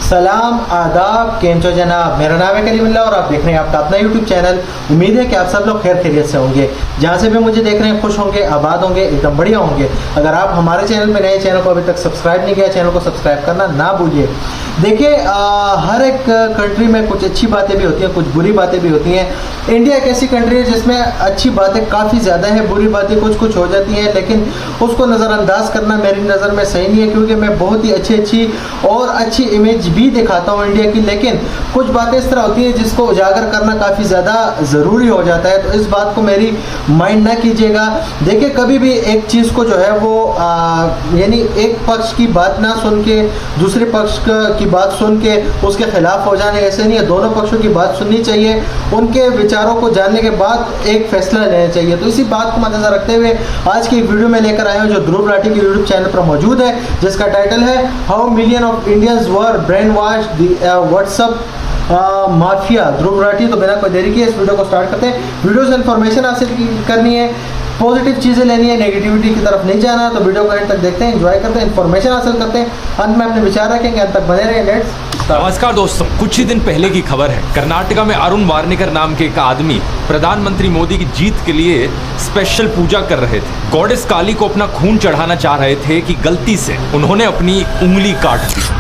सलाम आदाब केम चो जनाब, मेरा नाम है कलीमुल्लाह और आप देख रहे हैं आपका अपना यूट्यूब चैनल। उम्मीद है कि आप सब लोग खैर खैरियत से होंगे। जहाँ से भी मुझे देख रहे हैं खुश होंगे, आबाद होंगे, एकदम बढ़िया होंगे। अगर आप हमारे चैनल पर नए, चैनल को अभी तक सब्सक्राइब नहीं किया, चैनल को सब्सक्राइब करना ना भूलिए। देखिए, हर एक कंट्री में कुछ अच्छी बातें भी होती हैं, कुछ बुरी बातें भी होती हैं। इंडिया एक ऐसी कंट्री है जिसमें अच्छी बातें काफ़ी ज़्यादा हैं, बुरी बातें कुछ कुछ हो जाती हैं, लेकिन उसको नज़रअंदाज करना मेरी नज़र में सही नहीं है, क्योंकि मैं बहुत ही अच्छी और अच्छी इमेज भी दिखाता हूँ इंडिया की, लेकिन कुछ बातें इस तरह होती हैं जिसको उजागर करना काफ़ी ज़्यादा ज़रूरी हो जाता है। तो इस बात को मेरी माइंड ना कीजिएगा। देखिए, कभी भी एक चीज़ को जो है वो यानी एक पक्ष की बात ना सुन के दूसरे पक्ष की बात सुन के उसके खिलाफ हो जाने, ऐसे नहीं है। दोनों पक्षों की बात सुननी चाहिए, उनके विचारों को जानने के बाद एक फैसला लेना चाहिए। तो इसी बात को मद्देनजर रखते हुए आज की वीडियो में लेकर आए हूँ जो ध्रुव राठी के यूट्यूब चैनल पर मौजूद है, जिसका टाइटल है how million of Indians were brain wash WhatsApp mafia. Dhruv Rathee. तो बिना कोई देरी किए इस वीडियो को स्टार्ट करते हैं। वीडियो से इन्फॉर्मेशन हासिल करनी है, पॉजिटिव चीज़ें लेनी है, नेगेटिविटी की तरफ नहीं जाना। तो वीडियो को एंड तक देखते हैं, एंजॉय करते हैं, इन्फॉर्मेशन हासिल करते हैं, अंत में अपने विचार रखेंगे। अंत तक बने रहे। लेट्स नमस्कार दोस्तों, कुछ ही दिन पहले की खबर है। कर्नाटका में अरुण वार्नेकर नाम के एक आदमी प्रधानमंत्री मोदी की जीत के लिए स्पेशल पूजा कर रहे थे। गॉडेस काली को अपना खून चढ़ाना चाह रहे थे कि गलती से उन्होंने अपनी उंगली काट दी।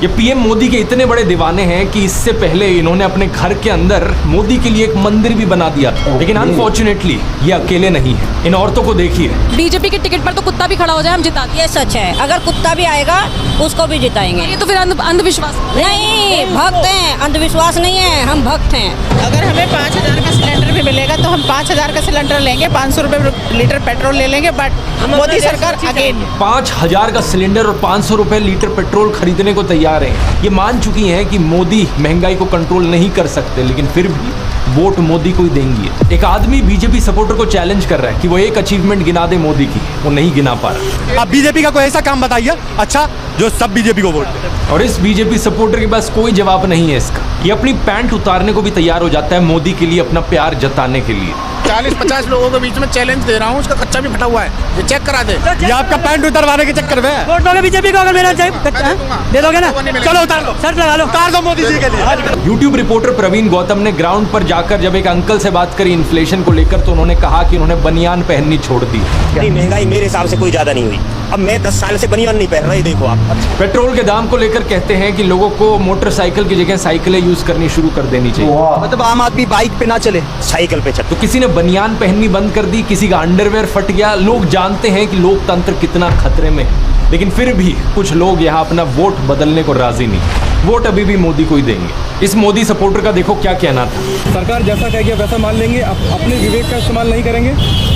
ये पीएम मोदी के इतने बड़े दीवाने हैं कि इससे पहले इन्होंने अपने घर के अंदर मोदी के लिए एक मंदिर भी बना दिया था। लेकिन अनफॉर्चुनेटली ये अकेले नहीं है। इन औरतों को देखिए, बीजेपी के टिकट पर तो कुत्ता भी खड़ा हो जाए हम जिता देंगे। ये सच है, अगर कुत्ता भी आएगा उसको भी जिताएंगे। ये तो फिर अंधविश्वास नहीं, भक्त हैं, अंधविश्वास नहीं है, हम भक्त हैं। अगर हमें 5,000 का सिलेंडर भी मिलेगा तो हम 5,000 का सिलेंडर लेंगे, 500 रुपये लीटर पेट्रोल ले लेंगे। बट मोदी सरकार अगेन 5,000 का सिलेंडर और 500 रुपए लीटर पेट्रोल खरीदने को तैयार हैं। ये मान चुकी हैं कि मोदी महंगाई को कंट्रोल नहीं कर सकते, लेकिन फिर भी वोट मोदी को ही देंगी। एक आदमी बीजेपी सपोर्टर को चैलेंज कर रहा है कि वो एक अचीवमेंट गिना दे मोदी की, वो नहीं गिना पा रहा। आप बीजेपी का कोई ऐसा काम बताइए अच्छा जो सब बीजेपी को वोट दे। और इस बीजेपी सपोर्टर के पास कोई जवाब नहीं है इसका। ये अपनी पैंट उतारने को भी तैयार हो जाता है मोदी के लिए, अपना प्यार जताने के लिए। 40-50 लोगों के बीच में चैलेंज दे रहा हूँ, उसका कच्चा भी फटा हुआ है, ये चेक करा दे। ये आपका पैंट उतारवाने के चक्कर में वोट दोगे बीजेपी को? अगर मेरा दे दोगे ना, चलो उतार लो, शर्त लगा लो, उतार दो मोदी जी के लिए। यूट्यूब रिपोर्टर प्रवीण गौतम ने ग्राउंड पर जाकर जब एक अंकल से बात करी इन्फ्लेशन को लेकर, तो उन्होंने कहा कि उन्होंने बनियान पहननी छोड़ दी। महंगाई मेरे हिसाब से कोई ज्यादा नहीं हुई। अब मैं 10 साल से बनियान नहीं पहन रहा, ये देखो आप। पेट्रोल के दाम को लेकर कहते हैं कि लोगों को मोटरसाइकिल की जगह साइकिलें यूज करनी शुरू कर देनी चाहिए। मतलब आम आदमी बाइक पे ना चले, साइकिल पे चले। तो किसी ने बनियान पहननी बंद कर दी, किसी का अंडरवेयर फट गया। लोग जानते हैं कि लोकतंत्र कितना खतरे में है, लेकिन फिर भी कुछ लोग यहाँ अपना वोट बदलने को राजी नहीं। वोट अभी भी मोदी को ही देंगे। इस मोदी सपोर्टर का देखो क्या कहना था। सरकार जैसा कहेगी वैसा मान लेंगे, अपने विवेक का इस्तेमाल नहीं करेंगे।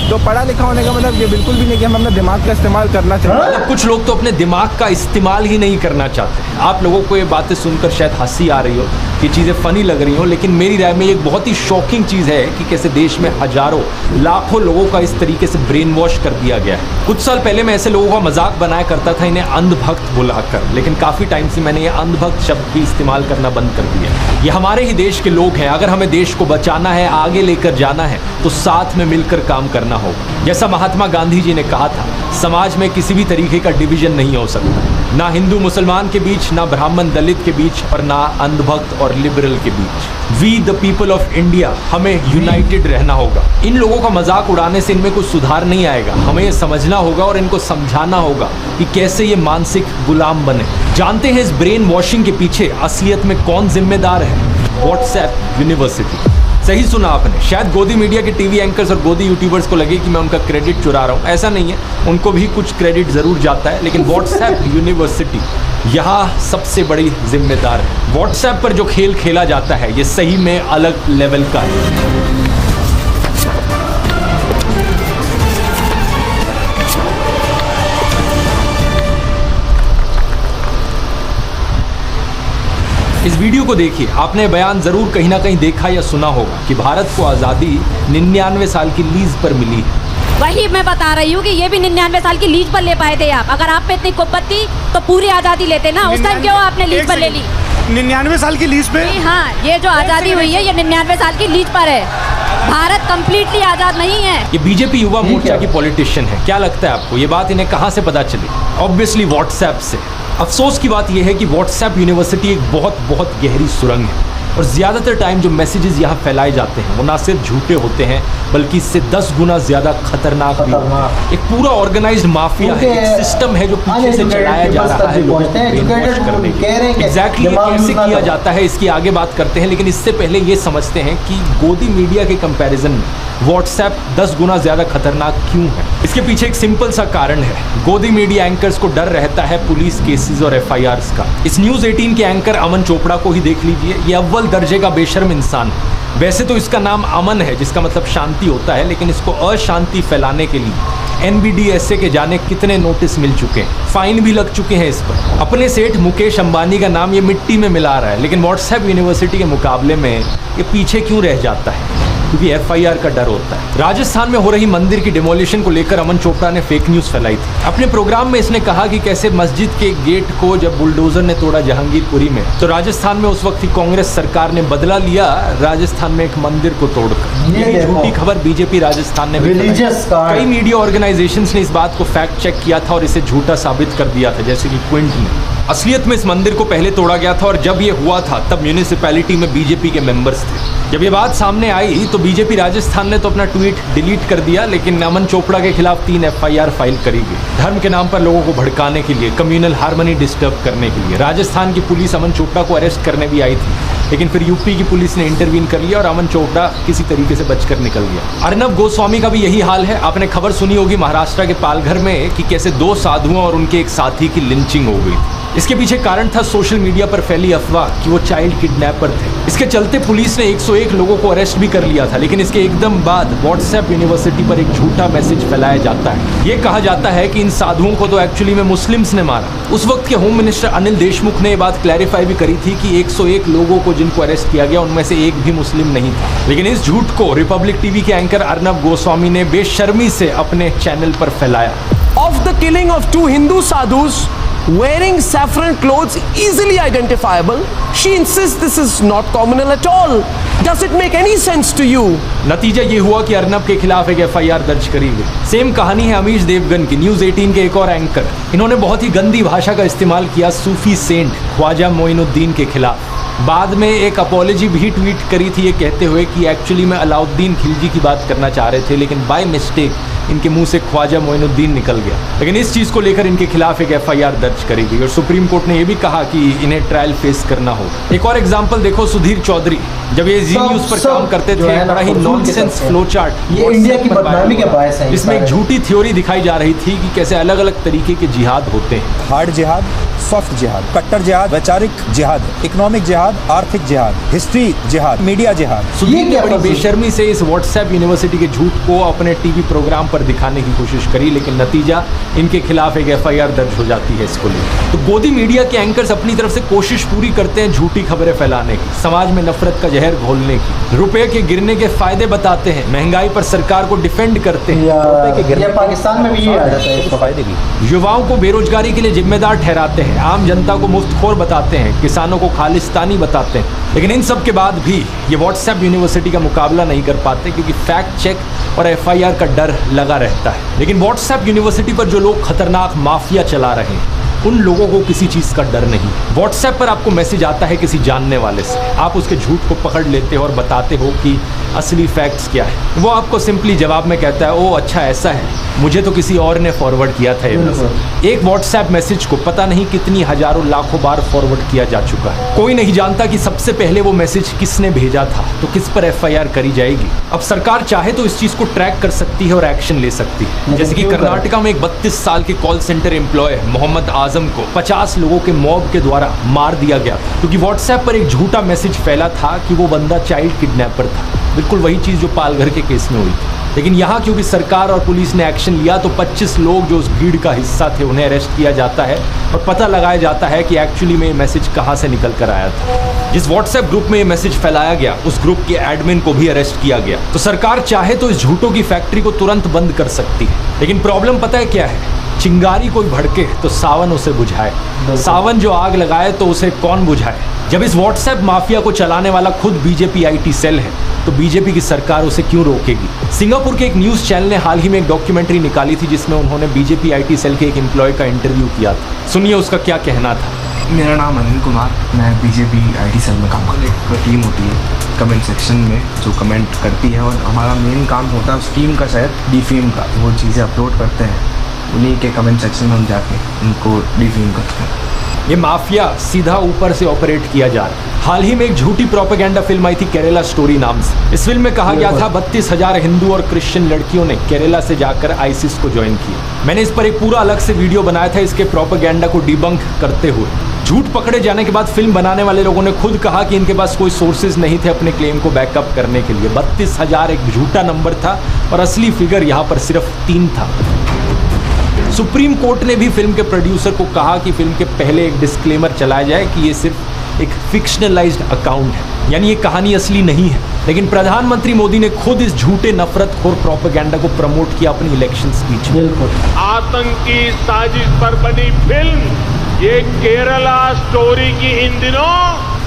तो पढ़ा लिखा होने का मतलब ये बिल्कुल भी नहीं कि हम अपने दिमाग का इस्तेमाल करना चाहिए। मतलब कुछ लोग तो अपने दिमाग का इस्तेमाल ही नहीं करना चाहते। आप लोगों को ये बातें सुनकर शायद हंसी आ रही हो, ये चीज़ें फनी लग रही हो, लेकिन मेरी राय में एक बहुत ही शॉकिंग चीज़ है कि कैसे देश में हजारों लाखों लोगों का इस तरीके से ब्रेन वॉश कर दिया गया है। कुछ साल पहले मैं ऐसे लोगों का मजाक बनाया करता था, इन्हें अंधभक्त बुलाकर, लेकिन काफ़ी टाइम से मैंने ये अंधभक्त शब्द भी इस्तेमाल करना बंद कर दिया। ये हमारे ही देश के लोग हैं। अगर हमें देश को बचाना है, आगे लेकर जाना है, तो साथ में मिलकर काम करना होगा। जैसा महात्मा गांधी जी ने कहा था, समाज में किसी भी तरीके का डिवीजन नहीं हो सकता, ना हिंदू मुसलमान के बीच, ना ब्राह्मण दलित के बीच, और ना अंधभक्त और लिबरल के बीच। We the people of India, हमें यूनाइटेड रहना होगा। इन लोगों का मजाक उड़ाने से इनमें कुछ सुधार नहीं आएगा। हमें ये समझना होगा और इनको समझाना होगा कि कैसे ये मानसिक गुलाम बने। जानते हैं इस ब्रेन वॉशिंग के पीछे असलियत में कौन जिम्मेदार है? WhatsApp university. सही सुना आपने। शायद गोदी मीडिया के टीवी एंकर्स और गोदी यूट्यूबर्स को लगे कि मैं उनका क्रेडिट चुरा रहा हूँ, ऐसा नहीं है। उनको भी कुछ क्रेडिट ज़रूर जाता है, लेकिन व्हाट्सएप यूनिवर्सिटी यहाँ सबसे बड़ी जिम्मेदार है। व्हाट्सएप पर जो खेल खेला जाता है ये सही में अलग लेवल का है। इस वीडियो को देखिए, आपने बयान जरूर कहीं ना कहीं देखा या सुना होगा कि भारत को आज़ादी 99 साल की लीज पर मिली है। वही मैं बता रही हूँ कि ये भी 99 साल की लीज पर ले पाए थे आप। अगर आप पे इतनी कुप्पत थी तो पूरी आज़ादी लेते ना। उस टाइम क्यों आपने लीज पर ले ली? 99 साल की लीज पे? हाँ, ये जो आज़ादी हुई है ये 99 साल की लीज पर है। भारत कम्प्लीटली आज़ाद नहीं है। ये बीजेपी युवा मोर्चा की पॉलिटिशियन है। क्या लगता है आपको ये बात इन्हें कहाँ से पता चली? ऑब्वियसली व्हाट्सएप से। अफसोस की बात यह है कि व्हाट्सएप यूनिवर्सिटी एक बहुत बहुत गहरी सुरंग है और ज़्यादातर टाइम जो मैसेजेस यहाँ फैलाए जाते हैं वो ना सिर्फ झूठे होते हैं बल्कि इससे 10 गुना ज़्यादा खतरनाक भी होते हैं। एक पूरा ऑर्गेनाइज्ड माफिया है, एक सिस्टम है जो पीछे से चलाया जा रहा है लोगों को ब्रेनवॉश करने के लिए। एग्जैक्टली कैसे किया जाता है इसकी आगे बात करते हैं, लेकिन इससे पहले ये समझते हैं कि गोदी मीडिया के कंपैरिजन में व्हाट्सएप 10 गुना ज़्यादा खतरनाक क्यों है। इसके पीछे एक सिंपल सा कारण है। गोदी मीडिया एंकर्स को डर रहता है पुलिस केसेस और FIRs का। इस न्यूज़ 18 के एंकर अमन चोपड़ा को ही देख लीजिए, ये अव्वल दर्जे का बेशर्म इंसान है। वैसे तो इसका नाम अमन है जिसका मतलब शांति होता है, लेकिन इसको अशांति फैलाने के लिए NBDSA के जाने कितने नोटिस मिल चुके हैं, फाइन भी लग चुके हैं इस पर। अपने सेठ मुकेश अंबानी का नाम ये मिट्टी में मिला रहा है, लेकिन व्हाट्सएप यूनिवर्सिटी के मुकाबले में ये पीछे क्यों रह जाता है? क्योंकि FIR का डर होता है। राजस्थान में हो रही मंदिर की डिमोलिशन को लेकर अमन चोपड़ा ने फेक न्यूज़ फैलाई थी। अपने प्रोग्राम में इसने कहा कि कैसे मस्जिद के गेट को जब बुलडोजर ने तोड़ा जहांगीरपुरी में, तो राजस्थान में उस वक्त की कांग्रेस सरकार ने बदला लिया राजस्थान में एक मंदिर को तोड़कर। ये झूठी खबर बीजेपी राजस्थान ने कई मीडिया ऑर्गेनाइजेशंस ने इस बात को फैक्ट चेक किया था और इसे झूठा साबित कर दिया था, जैसे कि क्विंट ने। असलियत में इस मंदिर को पहले तोड़ा गया था और जब ये हुआ था तब म्यूनिसिपैलिटी में बीजेपी के मेंबर्स थे। जब ये बात सामने आई तो बीजेपी राजस्थान ने तो अपना ट्वीट डिलीट कर दिया, लेकिन अमन चोपड़ा के खिलाफ 3 FIR फाइल करी गई। धर्म के नाम पर लोगों को भड़काने के लिए, कम्युनल हार्मनी डिस्टर्ब करने के लिए। राजस्थान की पुलिस अमन चोपड़ा को अरेस्ट करने भी आई थी, लेकिन फिर यूपी की पुलिस ने इंटरवीन कर लिया और अमन चोपड़ा किसी तरीके से बचकर निकल गया। अर्नब गोस्वामी का भी यही हाल है। आपने खबर सुनी होगी महाराष्ट्र के पालघर में कि कैसे 2 साधुओं और उनके एक साथी की लिंचिंग हो गई। इसके पीछे कारण था सोशल मीडिया पर फैली अफवाह कि वो चाइल्ड किडनैपर थे। इसके चलते पुलिस ने 101 लोगों को अरेस्ट भी कर लिया था, लेकिन इसके एकदम बाद व्हाट्सएप यूनिवर्सिटी पर एक झूठा मैसेज फैलाया जाता है। ये कहा जाता है कि इन साधुओं को तो एक्चुअली में मुस्लिम्स ने मारा। उस वक्त के होम मिनिस्टर अनिल देशमुख ने ये बात क्लैरिफाई भी करी थी कि 101 लोगों को जिनको अरेस्ट किया गया उनमें से एक भी मुस्लिम नहीं था। लेकिन इस झूठ को रिपब्लिक टीवी के एंकर अर्नब गोस्वामी ने बेशर्मी से अपने चैनल पर फैलाया। Of the killing of 2 Hindu sadhus wearing saffron clothes easily identifiable, she insists this is not communal at all. Does it make any sense to you? नतीजा ये हुआ कि अर्नब के खिलाफ एक FIR दर्ज करी गई। सेम कहानी है अमीश देवगन की, न्यूज़ 18 के एक और एंकर। इन्होंने बहुत ही गंदी भाषा का इस्तेमाल किया सूफी सेंट ख्वाजा मोइनुद्दीन के खिलाफ। बाद में एक अपॉलॉजी भी ट्वीट करी थी ये कहते हुए कि एक्चुअली में अलाउद्दीन खिलजी की बात करना चाह रहे थे, लेकिन बाय मिस्टेक इनके मुंह से ख्वाजा मोइनुद्दीन निकल गया। लेकिन इस चीज़ को लेकर इनके खिलाफ एक FIR दर्ज करी गई और सुप्रीम कोर्ट ने यह भी कहा कि इन्हें ट्रायल फेस करना होगा। एक और एग्जांपल देखो, सुधीर चौधरी जब ये जी न्यूज़ पर काम करते थे, बड़ा ही नॉनसेंस फ्लो चार्ट ये इंडिया की बदनामी के बायस है। इसमें एक झूठी थ्योरी दिखाई जा रही थी कि कैसे अलग अलग तरीके के जिहाद होते हैं। हार्ड जिहाद, सॉफ्ट जिहाद, कट्टर जिहाद, वैचारिक जिहाद, इकोनॉमिक जिहाद, आर्थिक जिहाद, हिस्ट्री जिहाद, मीडिया जिहाद। सुधीर ने बड़ी बेशर्मी से इस व्हाट्सएप यूनिवर्सिटी के झूठ को अपने टीवी प्रोग्राम पर दिखाने की कोशिश करी, लेकिन नतीजा इनके खिलाफ एक FIR दर्ज हो जाती है इसको लेकर। तो गोदी मीडिया के एंकर्स अपनी तरफ से कोशिश पूरी करते हैं झूठी खबरें फैलाने की, समाज में नफरत का जहर घोलने की, रुपए के गिरने के फायदे बताते हैं, महंगाई पर सरकार को डिफेंड करते हैं। पाकिस्तान में भी ये आ जाता है इसका फायदे भी। युवाओं को बेरोजगारी के लिए जिम्मेदार ठहराते हैं, आम जनता को मुफ्तखोर बताते हैं, किसानों को खालिस्तानी बताते हैं। लेकिन इन सब के बाद भी ये व्हाट्सएप यूनिवर्सिटी का मुकाबला नहीं कर पाते क्योंकि फैक्ट चेक और FIR का डर लगा रहता है। लेकिन व्हाट्सएप यूनिवर्सिटी पर जो लोग खतरनाक माफिया चला रहे हैं उन लोगों को किसी चीज़ का डर नहीं। व्हाट्सएप पर आपको मैसेज आता है किसी जानने वाले से, आप उसके झूठ को पकड़ लेते हो और बताते हो कि असली फैक्ट्स क्या है। वो आपको सिंपली जवाब में कहता है ओ अच्छा ऐसा है, मुझे तो किसी और ने फॉरवर्ड किया था ये मैसेज। एक व्हाट्सएप मैसेज को पता नहीं कितनी हजारों लाखों बार फॉरवर्ड किया जा चुका है। कोई नहीं जानता कि सबसे पहले वो मैसेज किसने भेजा था, तो किस पर FIR करी जाएगी। अब सरकार चाहे तो इस चीज़ को ट्रैक कर सकती है और एक्शन ले सकती है। जैसे कि कर्नाटका में एक 32 साल के call centre employ Mohammad Azam को 50 लोगों के मॉब के द्वारा मार दिया गया क्योंकि व्हाट्सएप पर एक झूठा मैसेज फैला था कि वो बंदा चाइल्ड किडनैपर था। बिल्कुल वही चीज़ जो पालघर के केस में हुई थी। लेकिन यहाँ क्योंकि सरकार और पुलिस ने एक्शन लिया तो 25 लोग जो उस भीड़ का हिस्सा थे उन्हें अरेस्ट किया जाता है और पता लगाया जाता है कि एक्चुअली में ये मैसेज कहाँ से निकल कर आया था। जिस व्हाट्सएप ग्रुप में ये मैसेज फैलाया गया उस ग्रुप के एडमिन को भी अरेस्ट किया गया। तो सरकार चाहे तो इस झूठों की फैक्ट्री को तुरंत बंद कर सकती है, लेकिन प्रॉब्लम पता है क्या है? चिंगारी कोई भड़के तो सावन उसे बुझाए, सावन जो आग लगाए तो उसे कौन बुझाए। जब इस व्हाट्सएप माफिया को चलाने वाला खुद बीजेपी आईटी सेल है तो बीजेपी की सरकार उसे क्यों रोकेगी। सिंगापुर के एक न्यूज़ चैनल ने हाल ही में एक डॉक्यूमेंट्री निकाली थी जिसमें उन्होंने बीजेपी आईटी सेल के एक एम्प्लॉय का इंटरव्यू किया था। सुनिए उसका क्या कहना था। मेरा नाम अनिल कुमार, मैं बीजेपी आईटी सेल में काम करता हूँ। एक टीम होती है कमेंट सेक्शन में जो कमेंट करती है और हमारा मेन काम होता है उस टीम का शायद डिफेम का, वो चीज़ें अपलोड करते हैं, उन्हीं के कमेंट सेक्शन में हम जाके उनको डिफेम करते हैं। ये माफिया सीधा ऊपर से ऑपरेट किया जा रहा है। हाल ही में एक झूठी प्रोपेगेंडा फिल्म आई थी केरला स्टोरी नाम से। इस फिल्म में कहा गया था 32,000 हिंदू और क्रिश्चियन लड़कियों ने केरला से जाकर आईसिस को ज्वाइन किया। मैंने इस पर एक पूरा अलग से वीडियो बनाया था इसके प्रोपेगेंडा को डिबंक करते हुए। झूठ पकड़े जाने के बाद फिल्म बनाने वाले लोगों ने खुद कहा कि इनके पास कोई सोर्सेज नहीं थे अपने क्लेम को बैकअप करने के लिए। 32,000 एक झूठा नंबर था और असली फिगर यहाँ पर सिर्फ 3 था। सुप्रीम कोर्ट ने भी फिल्म के प्रोड्यूसर को कहा कि फिल्म के पहले एक डिस्क्लेमर चलाया जाए कि ये सिर्फ एक फिक्शनलाइज्ड अकाउंट है, यानी ये कहानी असली नहीं है। लेकिन प्रधानमंत्री मोदी ने खुद इस झूठे नफरतखोर प्रोपेगेंडा को प्रमोट किया अपनी इलेक्शन स्पीच में। आतंकी साजिश पर बनी फिल्म ये केरला स्टोरी की इन दिनों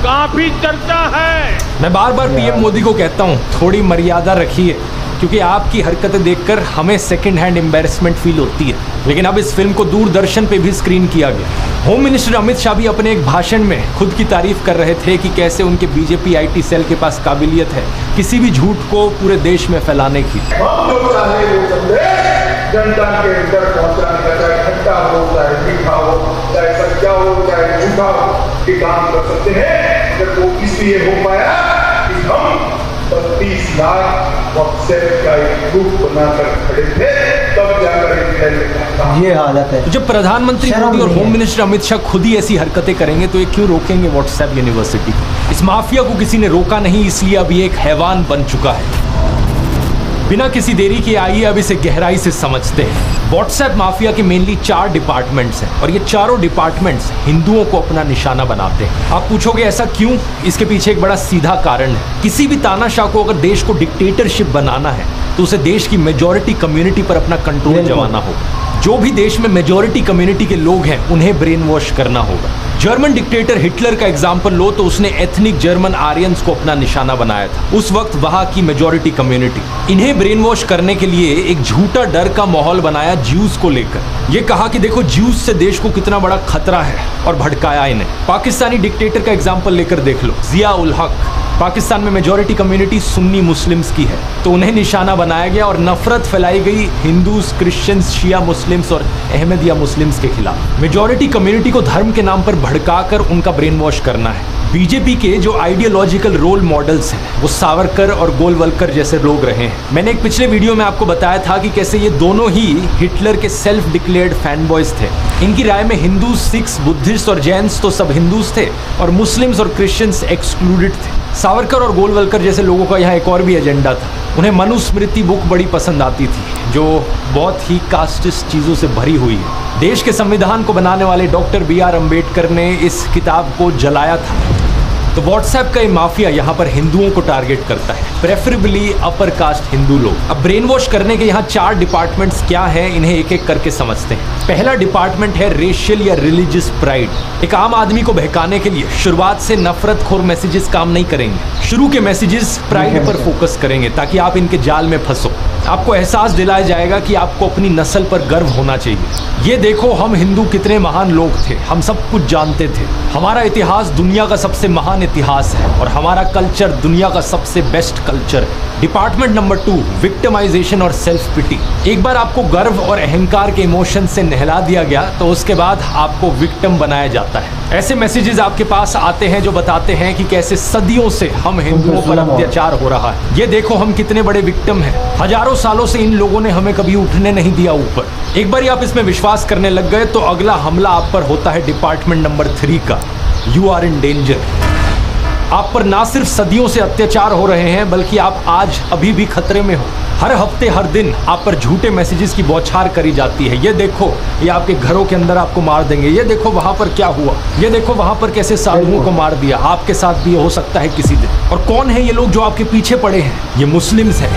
काफी चर्चा है। मैं बार बार पीएम मोदी को कहता हूँ थोड़ी मर्यादा रखिए, क्योंकि आपकी हरकतें देखकर हमें सेकंड हैंड एम्बैरेसमेंट फील होती है। लेकिन अब इस फिल्म को दूरदर्शन पे भी स्क्रीन किया गया। होम मिनिस्टर अमित शाह भी अपने एक भाषण में खुद की तारीफ कर रहे थे कि कैसे उनके बीजेपी आईटी सेल के पास काबिलियत है किसी भी झूठ को पूरे देश में फैलाने की। जनता के अंदर पहुंचाने का, चाहे खट्टा हो, चाहे मीठा हो, चाहे सच्चा हो, चाहे झूठा हो, ये काम कर सकते हैं। जब वो इसलिए हो पाया कि हम 32 लाख व्हाट्सएप का एक ग्रुप बनाकर खड़े थे, तब जाकर ये हालत है। तो जब प्रधानमंत्री मोदी और होम मिनिस्टर अमित शाह खुद ही ऐसी हरकतें करेंगे तो ये क्यों रोकेंगे व्हाट्सएप यूनिवर्सिटी को। इस माफिया को किसी ने रोका नहीं, इसलिए अब ये एक हैवान बन चुका है। बिना किसी देरी के आइए अब इसे गहराई से समझते हैं। व्हाट्सएप माफिया के मेनली 4 डिपार्टमेंट्स हैं और ये चारों डिपार्टमेंट्स हिंदुओं को अपना निशाना बनाते हैं। आप पूछोगे ऐसा क्यों? इसके पीछे एक बड़ा सीधा कारण है। किसी भी तानाशाह को अगर देश को डिक्टेटरशिप बनाना है तो उसे देश की मेजॉरिटी कम्युनिटी पर अपना कंट्रोल जमाना होगा। जो भी देश में मेजॉरिटी कम्युनिटी के लोग हैं उन्हें ब्रेन वॉश करना होगा। जर्मन डिक्टेटर हिटलर का एग्जाम्पल लो तो उसने एथनिक जर्मन आर्यंस को अपना निशाना बनाया था। उस वक्त वहां की मेजॉरिटी कम्युनिटी। इन्हें ब्रेन वॉश करने के लिए एक झूठा डर का माहौल बनाया ज्यूज को लेकर। ये कहा कि देखो ज्यूज से देश को कितना बड़ा खतरा है और भड़काया इन्हें। पाकिस्तानी डिक्टेटर का एग्जाम्पल लेकर देख लो, जिया उल हक। पाकिस्तान में मेजॉरिटी कम्युनिटी सुन्नी मुस्लिम्स की है तो उन्हें निशाना बनाया गया और नफरत फैलाई गई हिंदूज, क्रिश्चियंस, शिया मुस्लिम्स और अहमदिया मुस्लिम्स के खिलाफ। मेजॉरिटी कम्युनिटी को धर्म के नाम पर भड़काकर उनका ब्रेन वॉश करना है। बीजेपी के जो आइडियोलॉजिकल रोल मॉडल्स हैं वो सावरकर और गोलवलकर जैसे लोग रहे हैं। मैंने एक पिछले वीडियो में आपको बताया था कि कैसे ये दोनों ही हिटलर के सेल्फ डिक्लेयर्ड फैन बॉयज थे। इनकी राय में हिंदू, सिख्स, बुद्धिस्ट और जैन्स तो सब हिंदूज थे और मुस्लिम्स और क्रिश्चियंस एक्सक्लूडेड थे। सावरकर और गोलवलकर जैसे लोगों का यहाँ एक और भी एजेंडा था। उन्हें मनुस्मृति बुक बड़ी पसंद आती थी जो बहुत ही कास्टिस्ट चीज़ों से भरी हुई है। देश के संविधान को बनाने वाले डॉक्टर BR अम्बेडकर ने इस किताब को जलाया था। तो व्हाट्सएप का ये माफिया यहाँ पर हिंदुओं को टारगेट करता है, प्रेफरेबली अपर कास्ट हिंदू लोग। अब ब्रेन वॉश करने के यहाँ 4 डिपार्टमेंट्स क्या हैं, इन्हें एक एक करके समझते हैं। पहला डिपार्टमेंट है रेशियल या रिलीजियस प्राइड। एक आम आदमी को बहकाने के लिए शुरुआत से नफरतखोर मैसेजेस काम नहीं करेंगे। शुरू के मैसेजेस प्राइड पर फोकस करेंगे ताकि आप इनके जाल में फंसो। आपको एहसास दिलाया जाएगा कि आपको अपनी नस्ल पर गर्व होना चाहिए। ये देखो हम हिंदू कितने महान लोग थे, हम सब कुछ जानते थे। हमारा इतिहास दुनिया का सबसे महान इतिहास है और हमारा कल्चर दुनिया का सबसे बेस्ट कल्चर है। डिपार्टमेंट नंबर 2, विक्टिमाइजेशन और सेल्फ पिटी। एक बार आपको गर्व और अहंकार के इमोशन से नहला दिया गया तो उसके बाद आपको विक्टिम बनाया जाता है। ऐसे मैसेजेस आपके पास आते हैं जो बताते हैं कि कैसे सदियों से हम हिंदुओं पर अत्याचार हो रहा है। ये देखो हम कितने बड़े विक्टिम हैं। हजारों सालों से इन लोगों ने हमें कभी उठने नहीं दिया ऊपर। एक बार आप इसमें विश्वास करने लग गए तो अगला हमला आप पर होता है डिपार्टमेंट नंबर 3 का, यू आर इन डेंजर। आप पर ना सिर्फ सदियों से अत्याचार हो रहे हैं बल्कि आप आज अभी भी खतरे में हो। हर हफ्ते हर दिन आप पर झूठे मैसेजेस की बौछार करी जाती है। ये देखो ये आपके घरों के अंदर आपको मार देंगे, ये देखो वहां पर क्या हुआ, ये देखो वहां पर कैसे साधुओं को मार दिया, आपके साथ भी हो सकता है किसी दिन। और कौन है ये लोग जो आपके पीछे पड़े हैं? ये मुस्लिम्स हैं।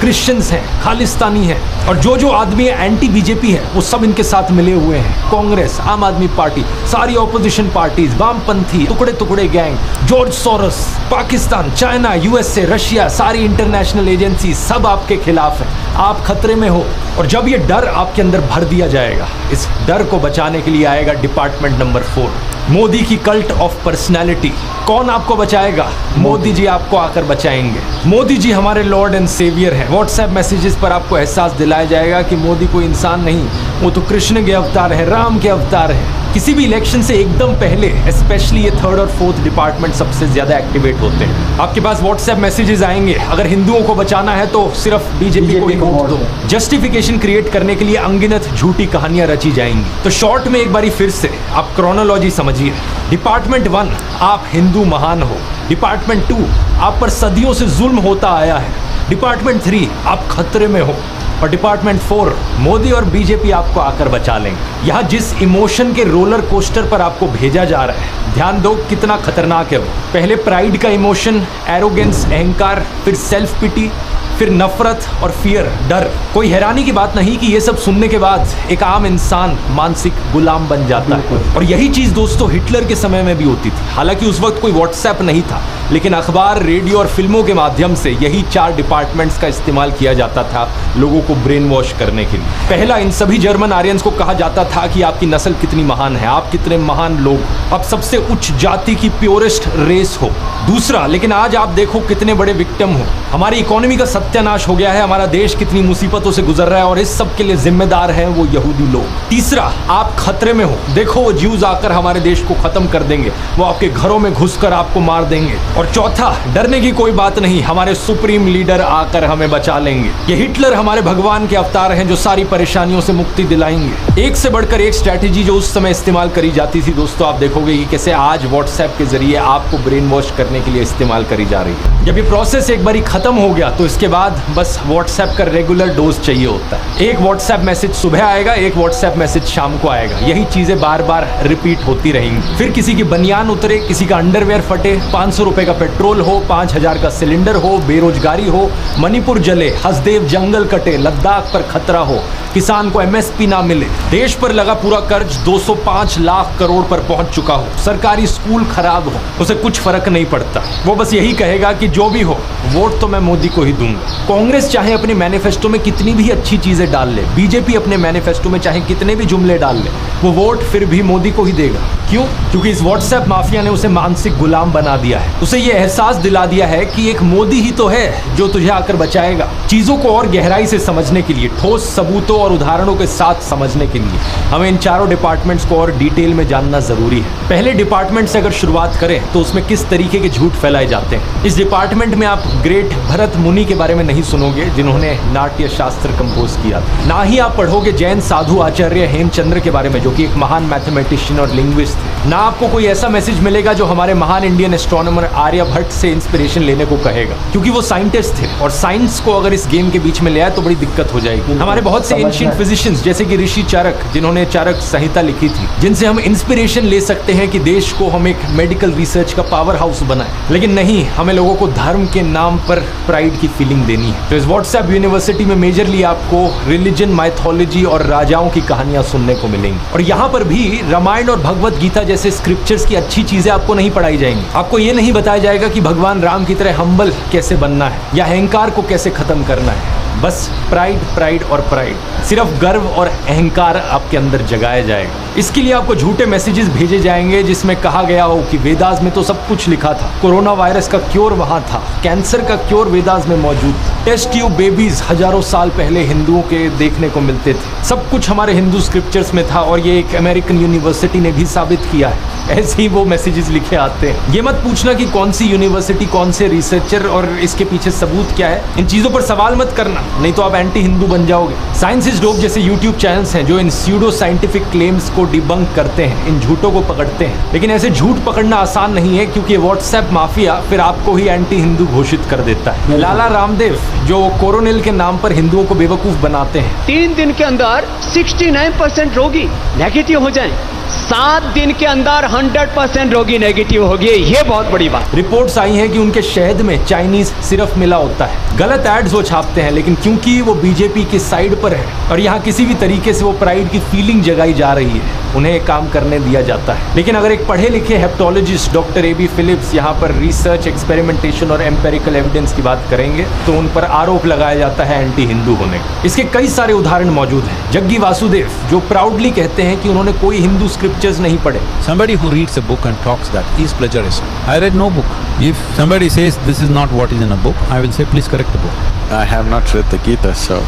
क्रिश्चियंस हैं, खालिस्तानी हैं, और जो आदमी एंटी बीजेपी है वो सब इनके साथ मिले हुए हैं। कांग्रेस, आम आदमी पार्टी, सारी ऑपोजिशन पार्टीज, वामपंथी, टुकड़े टुकड़े gang, George Soros, Pakistan, China, USA, Russia, सारी इंटरनेशनल एजेंसी सब आपके खिलाफ है। आप खतरे में हो, और जब ये डर आपके अंदर भर दिया जाएगा, इस डर को बचाने के लिए आएगा डिपार्टमेंट नंबर 4, मोदी की कल्ट ऑफ पर्सनैलिटी। कौन आपको बचाएगा? मोदी जी आपको आकर बचाएंगे। मोदी जी हमारे लॉर्ड एंड सेवियर हैं। व्हाट्सएप मैसेजेस पर आपको एहसास दिलाया जाएगा कि मोदी कोई इंसान नहीं, वो तो कृष्ण के अवतार है, राम के अवतार है। किसी भी इलेक्शन से एकदम पहले स्पेशली ये 3rd और 4th डिपार्टमेंट सबसे ज्यादा एक्टिवेट होते हैं। आपके पास व्हाट्सएप मैसेजेस आएंगे, अगर हिंदुओं को बचाना है तो सिर्फ बीजेपी को ही वोट दो। जस्टिफिकेशन क्रिएट करने के लिए अनगिनत झूठी कहानियां रची जाएंगी। तो शॉर्ट में एक बारी फिर से आप क्रोनोलॉजी समझिए। डिपार्टमेंट 1, आप हिंदू महान हो। डिपार्टमेंट 2, आप पर सदियों से जुल्म होता आया है। डिपार्टमेंट 3, आप खतरे में हो। और डिपार्टमेंट 4, मोदी और बीजेपी आपको आकर बचा लेंगे। यहाँ जिस इमोशन के रोलर कोस्टर पर आपको भेजा जा रहा है, ध्यान दो कितना खतरनाक है वो। पहले प्राइड का इमोशन, एरोगेंस, अहंकार, फिर सेल्फ पिटी, फिर नफरत और फियर, डर। कोई हैरानी की बात नहीं कि ये सब सुनने के बाद एक आम इंसान मानसिक गुलाम बन जाता है। और यही चीज़ दोस्तों हिटलर के समय में भी होती थी। हालांकि उस वक्त कोई व्हाट्सएप नहीं था, लेकिन अखबार, रेडियो और फिल्मों के माध्यम से यही 4 डिपार्टमेंट्स का इस्तेमाल किया जाता था लोगों को ब्रेन वॉश करने के लिए। पहला, इन सभी जर्मन आर्यंस को कहा जाता था कि आपकी नस्ल कितनी महान है, आप कितने महान लोग, आप सबसे उच्च जाति की प्योरेस्ट रेस हो। दूसरा, लेकिन आज आप देखो कितने बड़े विक्टिम हो, हमारी इकोनॉमी का सत्यानाश हो गया है, हमारा देश कितनी मुसीबतों से गुजर रहा है, और इस सब के लिए जिम्मेदार हैं वो यहूदी लोग। तीसरा, आप खतरे में हो, देखो वो ज्यूज आकर हमारे देश को खत्म कर देंगे, वो आपके घरों में घुसकर आपको मार देंगे। और चौथा, डरने की कोई बात नहीं, हमारे सुप्रीम लीडर आकर हमें बचा लेंगे। ये हिटलर हमारे भगवान के अवतार हैं जो सारी परेशानियों से मुक्ति दिलाएंगे। एक से बढ़कर एक स्ट्रैटेजी जो उस समय इस्तेमाल करी जाती थी दोस्तों, आप देखोगे कि कैसे आज व्हाट्सएप के जरिए आपको ब्रेन वॉश करने के लिए इस्तेमाल करी जा रही है। जब ये प्रोसेस एक बारी खत्म हो गया तो इसके बाद बस व्हाट्सएप का रेगुलर डोज चाहिए होता है। एक व्हाट्सएप मैसेज सुबह आएगा, एक व्हाट्सएप मैसेज शाम को आएगा, यही चीजें बार बार रिपीट होती रहेंगी। फिर किसी की बनियान उतरे, किसी का अंडरवेयर फटे, 500 रुपए का पेट्रोल हो, 5000 का सिलेंडर हो, बेरोजगारी हो, मणिपुर जले, हसदेव जंगल कटे, लद्दाख पर खतरा हो, किसान को एमएसपी ना मिले, देश पर लगा पूरा कर्ज 205 लाख करोड़ पर पहुंच चुका हो, सरकारी स्कूल खराब हो, उसे कुछ फर्क नहीं पड़ता। वो बस यही कहेगा कि जो भी हो वोट तो मैं मोदी को ही दूंगा। कांग्रेस चाहे अपने मैनिफेस्टो में कितनी भी अच्छी चीजें डाल ले, बीजेपी अपने मैनिफेस्टो में चाहे कितने भी जुमले डाल ले, वो वोट फिर भी मोदी को ही देगा। क्यों? क्योंकि इस व्हाट्सएप माफिया ने उसे मानसिक गुलाम बना दिया है, उसे ये एहसास दिला दिया है कि एक मोदी ही तो है जो तुझे आकर बचाएगा। चीजों को और गहराई से समझने के लिए, ठोस सबूतों और उदाहरणों के साथ समझने के लिए हमें इन चारों डिपार्टमेंट्स को और डिटेल में जानना जरूरी है। पहले डिपार्टमेंट से अगर शुरुआत करें तो उसमें किस तरीके के झूठ फैलाए जाते हैं। इस डिपार्टमेंट में आप ग्रेट भरत मुनि के बारे में नहीं सुनोगे जिन्होंने नाट्य शास्त्र कंपोज किया, ना ही आप पढ़ोगे जैन साधु आचार्य हेमचंद्र के बारे में जो कि एक महान मैथमेटिशियन और लिंग्विस्ट थे। ना आपको कोई ऐसा मैसेज मिलेगा जो हमारे महान इंडियन एस्ट्रोनॉमर आर्यभट्ट से इंस्पिरेशन लेने को कहेगा, क्योंकि वो साइंटिस्ट थे और साइंस को अगर इस गेम के बीच में ले आए तो बड़ी दिक्कत हो जाएगी। हमारे बहुत से एंशिएंट फिजिशियंस जैसे कि ऋषि चारक, जिन्होंने चारक संहिता लिखी थी, जिनसे हम इंस्पिरेशन ले सकते हैं कि देश को हम एक मेडिकल रिसर्च का पावर हाउस बनाएं, लेकिन नहीं, हमें लोगों को धर्म के नाम पर प्राइड की फीलिंग देनी है। तो इस व्हाट्सएप यूनिवर्सिटी में मेजरली आपको रिलीजन, माइथोलॉजी और राजाओं की कहानियां सुनने को मिलेंगी, और यहाँ पर भी रामायण और भगवत गीता जैसे स्क्रिप्चर्स की अच्छी चीजें आपको नहीं पढ़ाई जाएंगी। आपको ये नहीं बताया जाएगा कि भगवान राम की तरह हम्बल कैसे बनना है या अहंकार को कैसे खत्म करना है। बस प्राइड, प्राइड और प्राइड, सिर्फ गर्व और अहंकार आपके अंदर जगाया जाएगा। इसके लिए आपको झूठे मैसेजेस भेजे जाएंगे जिसमें कहा गया हो कि वेदास में तो सब कुछ लिखा था, कोरोना वायरस का क्योर वहां था, कैंसर का क्योर वेदास में मौजूद था, टेस्ट ट्यूब बेबीज हजारों साल पहले हिंदुओं के देखने को मिलते थे, सब कुछ हमारे हिंदू स्क्रिप्चर्स में था, और ये एक अमेरिकन यूनिवर्सिटी ने भी साबित किया है। ऐसे ही वो मैसेजेस लिखे आते हैं। ये मत पूछना कि कौन सी यूनिवर्सिटी, कौन से रिसर्चर और इसके पीछे सबूत क्या है। इन चीजों पर सवाल मत करना, नहीं तो आप एंटी हिंदू बन जाओगे। साइंस इज डोप जैसे यूट्यूब चैनल्स हैं जो इन स्यूडो साइंटिफिक क्लेम्स को डिबंक करते हैं, इन झूठों को पकड़ते हैं, लेकिन ऐसे झूठ पकड़ना आसान नहीं है, क्योंकि व्हाट्सएप माफिया फिर आपको ही एंटी हिंदू घोषित कर देता है। लाला रामदेव जो कोरोनिल के नाम पर हिंदुओं को बेवकूफ बनाते हैं, 3 दिन के अंदर 69% रोगी नेगेटिव हो जाएं, 7 दिन के अंदर 100% रोगी नेगेटिव होगी, ये बहुत बड़ी बात। रिपोर्ट्स आई हैं कि उनके शहद में चाइनीज सिरफ मिला होता है। गलत एड्स वो छापते हैं, लेकिन क्योंकि वो बीजेपी की साइड पर है और यहाँ किसी भी तरीके से वो प्राइड की फीलिंग जगाई जा रही है, उन्हें काम करने दिया जाता है। लेकिन अगर एक पढ़े लिखे हेप्टोलॉजिस्ट डॉक्टर AB फिलिप्स यहाँ पर रिसर्च, एक्सपेरिमेंटेशन और एम्पेरिकल एविडेंस की बात करेंगे तो उन पर आरोप लगाया जाता है एंटी हिंदू होने का। इसके कई सारे उदाहरण मौजूद हैं। जग्गी वासुदेव जो प्राउडली कहते हैं कि उन्होंने कोई हिंदू स्क्रिप्चर्स नहीं पढ़े। Somebody who reads a book and talks that is plagiarism. I read no book. If somebody says this is not what is in a book, I will say please correct the book. I have not read the Gita, so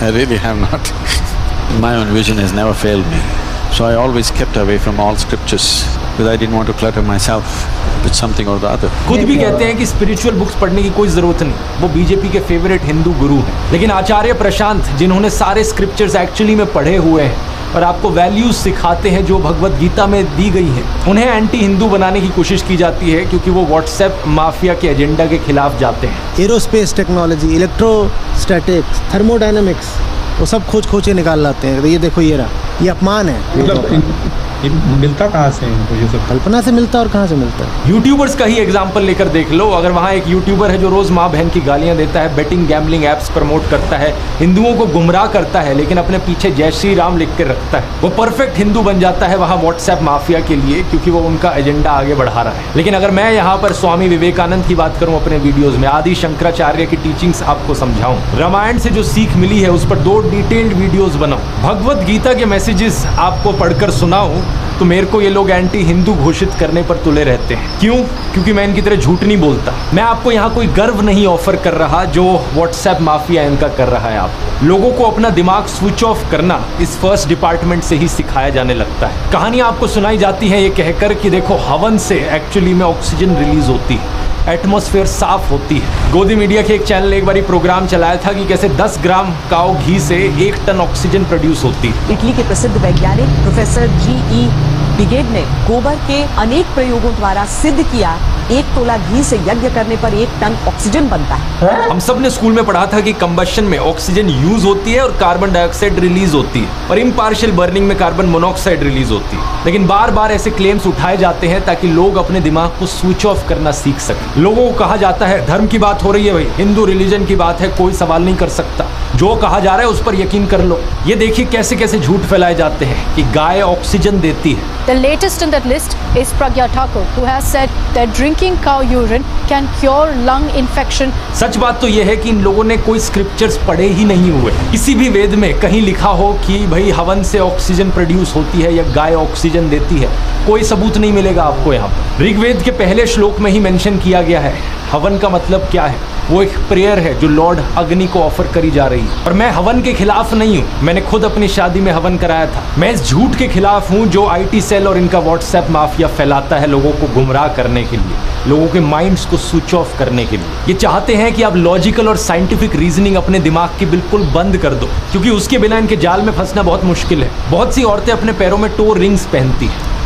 I really have not. My own vision has never failed me. So I always kept away from all scriptures because I didn't want to clutter myself with something or the other. खुद भी कहते हैं कि spiritual books पढ़ने की कोई जरूरत नहीं, वो बीजेपी के फेवरेट हिंदू गुरु हैं। लेकिन आचार्य प्रशांत जिन्होंने सारे स्क्रिप्चर्स एक्चुअली में पढ़े हुए हैं और आपको वैल्यूज सिखाते हैं जो भगवत गीता में दी गई हैं, उन्हें एंटी हिंदू बनाने की कोशिश की जाती है क्योंकि वो व्हाट्सएप माफिया के एजेंडा के खिलाफ जाते हैं। एरोस्पेस टेक्नोलॉजी, इलेक्ट्रोस्टैटिक्स, थर्मोडायनेमिक्स, वो सब खोज के निकाल लाते हैं। ये देखो ये रहा, ये अपमान है। मतलब मिलता कहाँ से इनको ये सब? कल्पना से मिलता है और कहाँ से मिलता है? यूट्यूबर्स का ही एग्जाम्पल लेकर देख लो। अगर वहाँ एक यूट्यूबर है जो रोज माँ बहन की गालियाँ देता है, बेटिंग गैम्बलिंग एप्स प्रमोट करता है, हिंदुओं को गुमराह करता है, लेकिन अपने पीछे जय श्री राम लिख कर रखता है, वो परफेक्ट हिंदू बन जाता है वहाँ व्हाट्सएप माफिया के लिए, क्योंकि वो उनका एजेंडा आगे बढ़ा रहा है। लेकिन अगर मैं यहाँ पर स्वामी विवेकानंद की बात करूँ अपने वीडियोज में, आदि शंकराचार्य की टीचिंग्स आपको समझाऊं, रामायण से जो सीख मिली है उस पर 2 डिटेल्ड वीडियोज बनाऊं, भगवत गीता के मैसेजेस आपको पढ़कर सुनाऊं, तो मेरे को ये लोग एंटी हिंदू घोषित करने पर तुले रहते हैं। क्यों? क्योंकि मैं इनकी तरह झूठ नहीं बोलता। मैं आपको यहाँ कोई गर्व नहीं ऑफर कर रहा जो व्हाट्सएप माफिया इनका कर रहा है। आप लोगों को अपना दिमाग स्विच ऑफ करना इस फर्स्ट डिपार्टमेंट से ही सिखाया जाने लगता है। कहानी आपको सुनाई जाती है ये कहकर कि देखो हवन से एक्चुअली में ऑक्सीजन रिलीज होती है, एटमॉस्फेयर साफ होती है। गोदी मीडिया के एक चैनल ने एक बार प्रोग्राम चलाया था कि कैसे 10 ग्राम काऊ घी से 1 टन ऑक्सीजन प्रोड्यूस होती है। इटली के प्रसिद्ध वैज्ञानिक प्रोफेसर GE बिगेट ने गोबर के अनेक प्रयोगों द्वारा सिद्ध किया 1 तोला घी से यज्ञ करने पर 1 टन ऑक्सीजन बनता है। हम सब ने स्कूल में पढ़ा था कि कंबशन में ऑक्सीजन यूज होती है और कार्बन डाइऑक्साइड रिलीज होती है और इम्पार्शियल बर्निंग में कार्बन मोनोऑक्साइड रिलीज होती है। लेकिन बार बार ऐसे क्लेम्स उठाए जाते हैं ताकि लोग अपने दिमाग को स्विच ऑफ करना सीख सकें। लोगों को कहा जाता है धर्म की बात हो रही है भाई, हिंदू रिलीजन की बात है, कोई सवाल नहीं कर सकता, जो कहा जा रहा है उस पर यकीन कर लो। ये देखिए कैसे कैसे झूठ फैलाए जाते हैं कि गाय ऑक्सीजन देती है। The latest in that list is Pragya Thakur, who has said that drinking cow urine can cure lung infection. सच बात तो यह है कि इन लोगों ने कोई स्क्रिप्चर्स पढ़े ही नहीं हुए। किसी भी वेद में कहीं लिखा हो कि भाई हवन से ऑक्सीजन प्रोड्यूस होती है या गाय ऑक्सीजन देती है, कोई सबूत नहीं मिलेगा आपको यहाँ पर। ऋग्वेद के पहले श्लोक में ही मेंशन किया गया है हवन का मतलब क्या है। वो एक प्रेयर है जो लॉर्ड अग्नि को ऑफर करी जा रही है। और मैं हवन के खिलाफ नहीं हूँ, मैंने खुद अपनी शादी में हवन कराया था। मैं इस झूठ के खिलाफ हूँ जो IT सेल और इनका व्हाट्सएप माफिया फैलाता है लोगों को गुमराह करने के लिए, लोगों के माइंड्स को स्विच ऑफ करने के लिए। ये चाहते हैं कि आप लॉजिकल और साइंटिफिक रीजनिंग अपने दिमाग की बिल्कुल बंद कर दो, क्योंकि उसके बिना इनके जाल में फंसना बहुत मुश्किल है। बहुत सी औरतें अपने पैरों में टो रिंग्स पहनती हैं।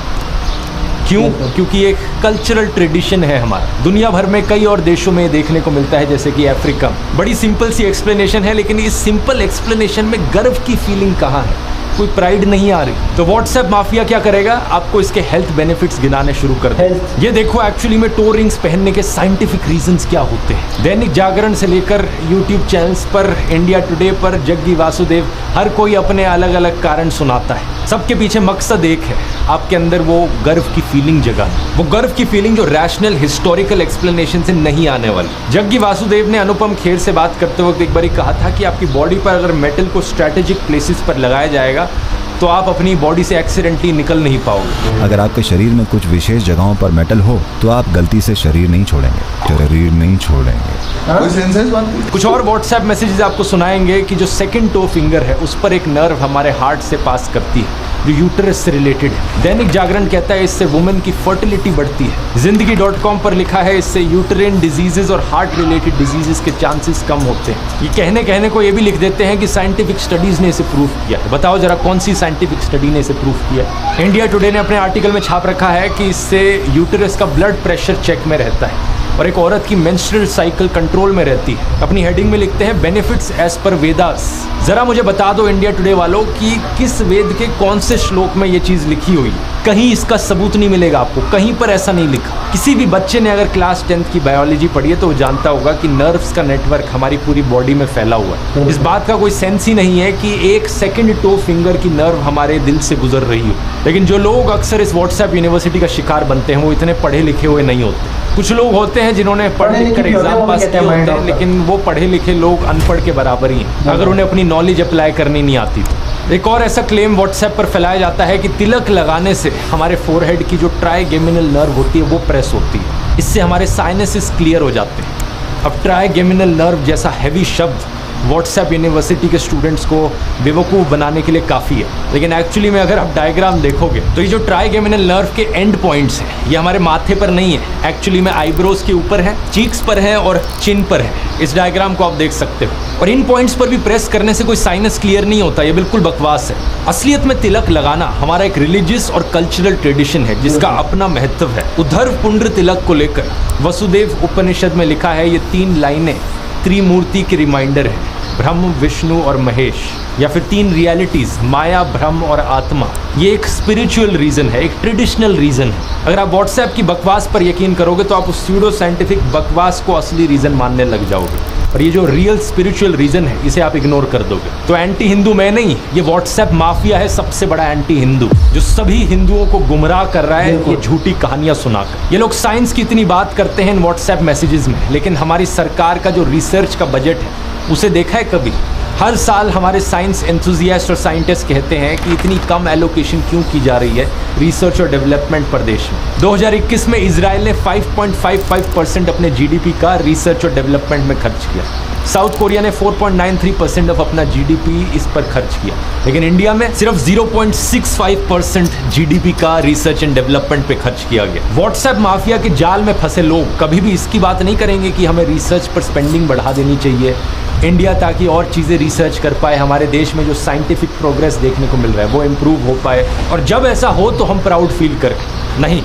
क्यों? क्योंकि एक कल्चरल ट्रेडिशन है हमारा। दुनिया भर में कई और देशों में देखने को मिलता है, जैसे कि अफ्रीका। बड़ी सिंपल सी एक्सप्लेनेशन है, लेकिन इस सिंपल एक्सप्लेनेशन में गर्व की फीलिंग कहाँ है? कोई प्राइड नहीं आ रही। तो व्हाट्सएप माफिया क्या करेगा? आपको इसके हेल्थ बेनिफिट्स गिनाने शुरू कर दे। ये देखो एक्चुअली में टो रिंग्स पहनने के साइंटिफिक रीजंस क्या होते हैं। दैनिक जागरण से लेकर यूट्यूब चैनल्स पर, इंडिया टुडे पर, जग्गी वासुदेव, हर कोई अपने अलग अलग कारण सुनाता है। सबके पीछे मकसद एक है, आपके अंदर वो गर्व की फीलिंग जगाना। वो गर्व की फीलिंग जो रैशनल हिस्टोरिकल एक्सप्लेनेशन से नहीं आने वाली। जग्गी वासुदेव ने अनुपम खेर से बात करते वक्त एक बार कहा था कि आपकी बॉडी पर अगर मेटल को स्ट्रैटेजिक प्लेसेस पर लगाया जाएगा तो आप अपनी बॉडी से एक्सीडेंटली निकल नहीं पाओगे। अगर आपके शरीर में कुछ विशेष जगहों पर मेटल हो तो आप गलती से शरीर नहीं छोड़ेंगे। कुछ और व्हाट्सएप मैसेजेस आपको सुनाएंगे कि जो सेकंड टो फिंगर है उस पर एक नर्व हमारे हार्ट से पास करती है जो यूटरस से रिलेटेड है। दैनिक जागरण कहता है इससे वुमेन की फर्टिलिटी बढ़ती है। जिंदगी.com पर लिखा है इससे यूटरिन डिजीजेज और हार्ट रिलेटेड डिजीजेस के चांसेस कम होते हैं। ये कहने को ये भी लिख देते हैं कि साइंटिफिक स्टडीज ने इसे प्रूव किया है। बताओ जरा कौन सी साइंटिफिक स्टडी ने इसे प्रूव किया? इंडिया टुडे ने अपने आर्टिकल में छाप रखा है कि इससे यूटरस का ब्लड प्रेशर चेक में रहता है। और एक औरत की मेंस्ट्रुअल साइकिल कंट्रोल में रहती है। अपनी हेडिंग में लिखते हैं बेनिफिट्स एज पर वेदास। जरा मुझे बता दो इंडिया टुडे वालों कि किस वेद के कौन से श्लोक में ये चीज़ लिखी हुई है। कहीं इसका सबूत नहीं मिलेगा आपको, कहीं पर ऐसा नहीं लिखा। किसी भी बच्चे ने अगर क्लास 10th की बायोलॉजी पढ़ी है तो वो जानता होगा कि नर्व्स का नेटवर्क हमारी पूरी बॉडी में फैला हुआ है। इस बात का कोई सेंस ही नहीं है कि एक सेकंड टो फिंगर की नर्व हमारे दिल से गुजर रही हो। लेकिन जो लोग अक्सर इस व्हाट्सएप यूनिवर्सिटी का शिकार बनते हैं वो इतने पढ़े लिखे हुए नहीं होते। कुछ लोग होते हैं जिन्होंने पढ़ लिख कर एग्जाम पास किए होते हैं, लेकिन वो पढ़े लिखे लोग अनपढ़ के बराबर ही हैं अगर उन्हें अपनी नॉलेज अप्लाई करनी नहीं आती तो। एक और ऐसा क्लेम व्हाट्सएप पर फैलाया जाता है कि तिलक लगाने से हमारे फोरहेड की जो ट्राइगेमिनल नर्व होती है वो प्रेस होती है, इससे हमारे साइनसेस क्लियर हो जाते हैं। अब ट्राइगेमिनल नर्व जैसा हैवी शब्द व्हाट्सएप यूनिवर्सिटी के स्टूडेंट्स को बेवकूफ़ बनाने के लिए काफ़ी है, लेकिन एक्चुअली में अगर आप डायग्राम देखोगे तो ये जो ट्राइगेमिनल नर्व के एंड पॉइंट्स हैं ये हमारे माथे पर नहीं है, एक्चुअली में आईब्रोज के ऊपर है, चीक्स पर है और चिन पर है। इस डायग्राम को आप देख सकते हो। और इन पॉइंट्स पर भी प्रेस करने से कोई साइनस क्लियर नहीं होता, ये बिल्कुल बकवास है। असलियत में तिलक लगाना हमारा एक रिलीजियस और कल्चरल ट्रेडिशन है जिसका अपना महत्व है। उद्धव पुंड्र तिलक को लेकर वसुदेव उपनिषद में लिखा है, ये 3 लाइनें त्रिमूर्ति की रिमाइंडर है, ब्रह्म विष्णु और महेश, या फिर 3 रियलिटीज़ माया ब्रह्म और आत्मा। ये एक स्पिरिचुअल रीज़न है, एक ट्रेडिशनल रीज़न है। अगर आप व्हाट्सएप की बकवास पर यकीन करोगे तो आप उस स्यूडो साइंटिफिक बकवास को असली रीज़न मानने लग जाओगे, और ये जो रियल स्पिरिचुअल रीज़न है इसे आप इग्नोर कर दोगे। तो एंटी हिंदू मैं नहीं, ये व्हाट्सएप माफिया है सबसे बड़ा एंटी हिंदू, जो सभी हिंदुओं को गुमराह कर रहा है ये झूठी कहानियां सुनाकर। ये लोग साइंस की इतनी बात करते हैं इन व्हाट्सएप मैसेजेस में, लेकिन हमारी सरकार का जो रिसर्च का बजट है उसे देखा है कभी? हर साल हमारे साइंस एंथुजियास्ट और साइंटिस्ट कहते हैं कि इतनी कम एलोकेशन क्यों की जा रही है रिसर्च और डेवलपमेंट पर देश में। 2021 में इजराइल ने 5.55% अपने जीडीपी का रिसर्च और डेवलपमेंट में खर्च किया। साउथ कोरिया ने 4.93% ऑफ अपना जीडीपी इस पर खर्च किया, लेकिन इंडिया में सिर्फ 0.65% जीडीपी का रिसर्च एंड डेवलपमेंट पे खर्च किया गया। व्हाट्सएप माफिया के जाल में फंसे लोग कभी भी इसकी बात नहीं करेंगे कि हमें रिसर्च पर स्पेंडिंग बढ़ा देनी चाहिए इंडिया, ताकि और चीज़ें रिसर्च कर पाए, हमारे देश में जो साइंटिफिक प्रोग्रेस देखने को मिल रहा है वो इम्प्रूव हो पाए, और जब ऐसा हो तो हम प्राउड फील करें। नहीं,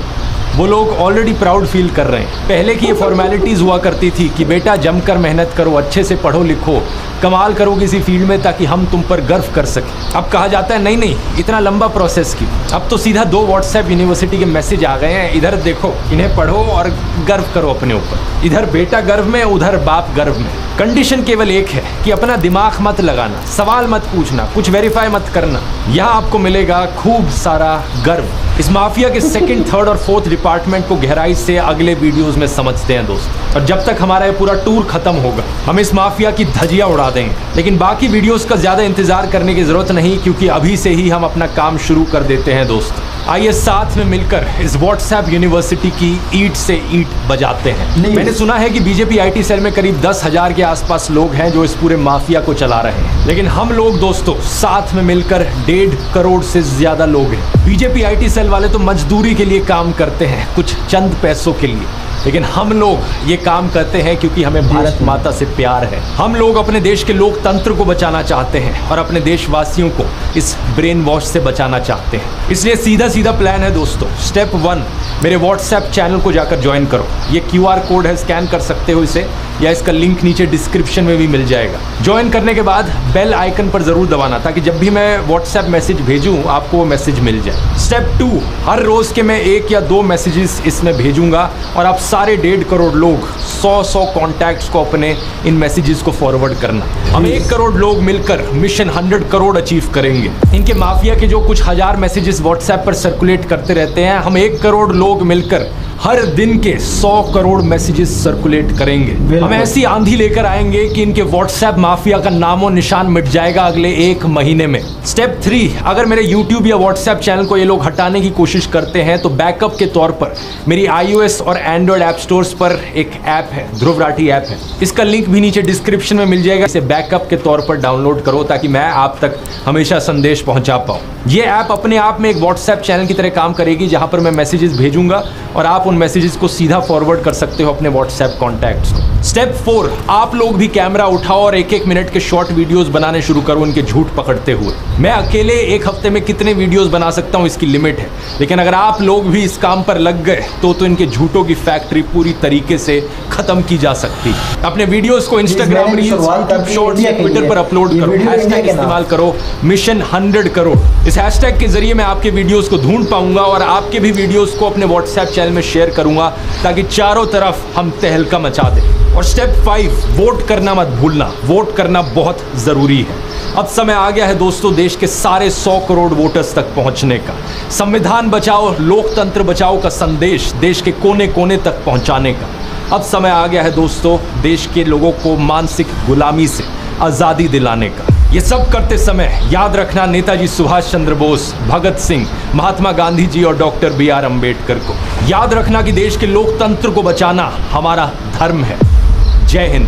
वो लोग ऑलरेडी प्राउड फील कर रहे हैं। पहले की ये फॉर्मेलिटीज़ हुआ करती थी कि बेटा जमकर मेहनत करो, अच्छे से पढ़ो लिखो, कमाल करो किसी फील्ड में ताकि हम तुम पर गर्व कर सकें। अब कहा जाता है नहीं नहीं, इतना लंबा प्रोसेस क्यों? अब तो सीधा 2 व्हाट्सएप यूनिवर्सिटी के मैसेज आ गए हैं, इधर देखो, इन्हें पढ़ो और गर्व करो अपने ऊपर। इधर बेटा गर्व में, उधर बाप गर्व में। कंडीशन केवल एक है कि अपना दिमाग मत लगाना, सवाल मत पूछना, कुछ वेरीफाई मत करना, यहाँ आपको मिलेगा खूब सारा गर्व। इस माफिया के 2nd, 3rd और 4th डिपार्टमेंट को गहराई से अगले वीडियोस में समझते हैं दोस्त, और जब तक हमारा ये पूरा टूर खत्म होगा हम इस माफिया की धजिया उड़ा देंगे। लेकिन बाकी वीडियोस का ज़्यादा इंतजार करने की ज़रूरत नहीं, क्योंकि अभी से ही हम अपना काम शुरू कर देते हैं दोस्त। आइए साथ में मिलकर इस व्हाट्सएप यूनिवर्सिटी की ईंट से ईंट बजाते हैं। मैंने सुना है कि बीजेपी आईटी सेल में करीब 10,000 के आसपास लोग हैं जो इस पूरे माफिया को चला रहे हैं, लेकिन हम लोग दोस्तों साथ में मिलकर 1.5 करोड़ से ज्यादा लोग हैं। बीजेपी आईटी सेल वाले तो मजदूरी के लिए काम करते हैं, कुछ चंद पैसों के लिए, लेकिन हम लोग ये काम करते हैं क्योंकि हमें भारत माता से प्यार है। हम लोग अपने देश के लोकतंत्र को बचाना चाहते हैं और अपने देशवासियों को इस ब्रेन वॉश से बचाना चाहते हैं। इसलिए सीधा सीधा प्लान है दोस्तों। स्टेप 1, मेरे व्हाट्सएप चैनल को जाकर ज्वाइन करो। ये QR कोड है, स्कैन कर सकते हो इसे, या इसका लिंक नीचे डिस्क्रिप्शन में भी मिल जाएगा। ज्वाइन करने के बाद बेल आइकन पर जरूर दबाना ताकि जब भी मैं व्हाट्सएप मैसेज भेजूं आपको वो मैसेज मिल जाए। स्टेप 2, हर रोज के मैं 1 या 2 मैसेजेस इसमें भेजूंगा और आप सारे 1.5 करोड़ लोग 100 कॉन्टैक्ट्स को अपने इन मैसेजेस को फॉरवर्ड करना। हम 1 करोड़ लोग मिलकर मिशन 100 करोड़ अचीव करेंगे। इनके माफिया के जो कुछ हजार मैसेजेस व्हाट्सएप पर सर्कुलेट करते रहते हैं, हम 1 करोड़ लोग मिलकर हर दिन के 100 करोड़ मैसेजेस सर्कुलेट करेंगे। हम ऐसी आंधी लेकर आएंगे कि इनके व्हाट्सएप माफिया का नामो निशान मिट जाएगा अगले 1 महीने में। स्टेप 3, अगर मेरे YouTube या व्हाट्सएप चैनल को ये लोग हटाने की कोशिश करते हैं तो बैकअप के तौर पर मेरी iOS और Android ऐप स्टोर्स पर एक ऐप है, ध्रुव राठी ऐप है। इसका लिंक भी नीचे डिस्क्रिप्शन में मिल जाएगा। इसे बैकअप के तौर पर डाउनलोड करो ताकि मैं आप तक हमेशा संदेश पहुंचा पाऊँ। ये ऐप अपने आप में एक व्हाट्सएप चैनल की तरह काम करेगी जहां पर मैं मैसेजेस भेजूंगा और आप उन मैसेजेस को सीधा फॉरवर्ड कर सकते हो अपने व्हाट्सएप कॉन्टैक्ट्स को। स्टेप 4, आप लोग भी कैमरा उठाओ और एक एक मिनट के शॉर्ट वीडियोस बनाने शुरू करो इनके झूठ पकड़ते हुए। मैं अकेले एक हफ्ते में कितने वीडियोस बना सकता हूं इसकी लिमिट है, लेकिन अगर आप लोग भी इस काम पर लग गए तो इनके झूठों की फैक्ट्री पूरी तरीके से खत्म की जा सकती। अपने वीडियोस को इंस्टाग्राम रील्स, यूट्यूब शॉर्ट्स या ट्विटर पर अपलोड करो, हैशटैग इस्तेमाल करो मिशन 100 करोड़। इस हैशटैग के जरिए मैं आपके वीडियोस को ढूंढ पाऊंगा और आपके भी वीडियोस को अपने व्हाट्सएप चैनल में शेयर करूंगा ताकि चारों तरफ हम तहलका मचा दें। और स्टेप 5, वोट करना मत भूलना। वोट करना बहुत जरूरी है। अब समय आ गया है दोस्तों देश के सारे 100 करोड़ वोटर्स तक पहुंचने का। संविधान बचाओ, लोकतंत्र बचाओ का संदेश देश के कोने कोने तक पहुंचाने का। अब समय आ गया है दोस्तों देश के लोगों को मानसिक गुलामी से आज़ादी दिलाने का। ये सब करते समय याद रखना नेताजी सुभाष चंद्र बोस, भगत सिंह, महात्मा गांधी जी और डॉक्टर BR अम्बेडकर को। याद रखना कि देश के लोकतंत्र को बचाना हमारा धर्म है। जय हिंद।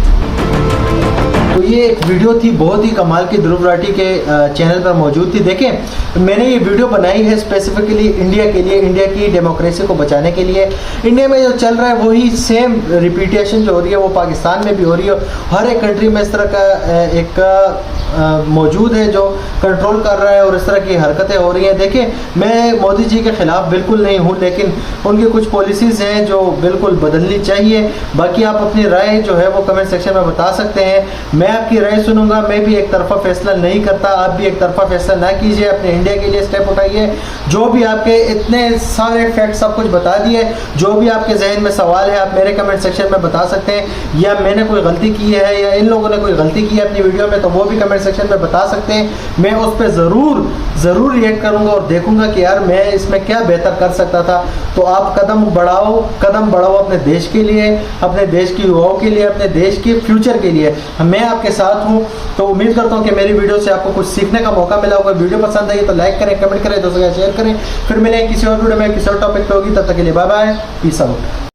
तो ये एक वीडियो थी बहुत ही कमाल की, ध्रुव राठी के चैनल पर मौजूद थी। देखें मैंने ये वीडियो बनाई है स्पेसिफिकली इंडिया के लिए, इंडिया की डेमोक्रेसी को बचाने के लिए। इंडिया में जो चल रहा है वही सेम रिपीटेशन जो हो रही है वो पाकिस्तान में भी हो रही है। हर एक कंट्री में इस तरह का एक मौजूद है जो कंट्रोल कर रहा है और इस तरह की हरकतें हो रही हैं। देखिए मैं मोदी जी के ख़िलाफ़ बिल्कुल नहीं हूँ, लेकिन उनकी कुछ पॉलिसीज़ हैं जो बिल्कुल बदलनी चाहिए। बाकी आप अपनी राय जो है वो कमेंट सेक्शन में बता सकते हैं। मैं आपकी राय सुनूंगा। मैं भी एक तरफा फैसला नहीं करता, आप भी एक तरफा फैसला ना कीजिए। अपने इंडिया के लिए स्टेप उठाइए। जो भी आपके इतने सारे फैक्ट सब कुछ बता दिए, जो भी आपके जहन में सवाल है आप मेरे कमेंट सेक्शन में बता सकते हैं। या मैंने कोई गलती की है या इन लोगों ने कोई गलती की है अपनी वीडियो में तो वो भी कमेंट सेक्शन में बता सकते हैं। मैं उस पर ज़रूर रिएक्ट करूँगा और देखूँगा कि यार मैं इसमें क्या बेहतर कर सकता था। तो आप कदम बढ़ाओ अपने देश के लिए, अपने देश की युवाओं के लिए, अपने देश के फ्यूचर के लिए। मैं आपके साथ हूं। तो उम्मीद करता हूं कि मेरी वीडियो से आपको कुछ सीखने का मौका मिला होगा। वीडियो पसंद आई तो लाइक करें, कमेंट करें, दोस्तों के साथ शेयर करें। फिर मिलेंगे किसी और वीडियो में किसी और टॉपिक पे होगी। तब तक के लिए बाय बाय, पीस आउट।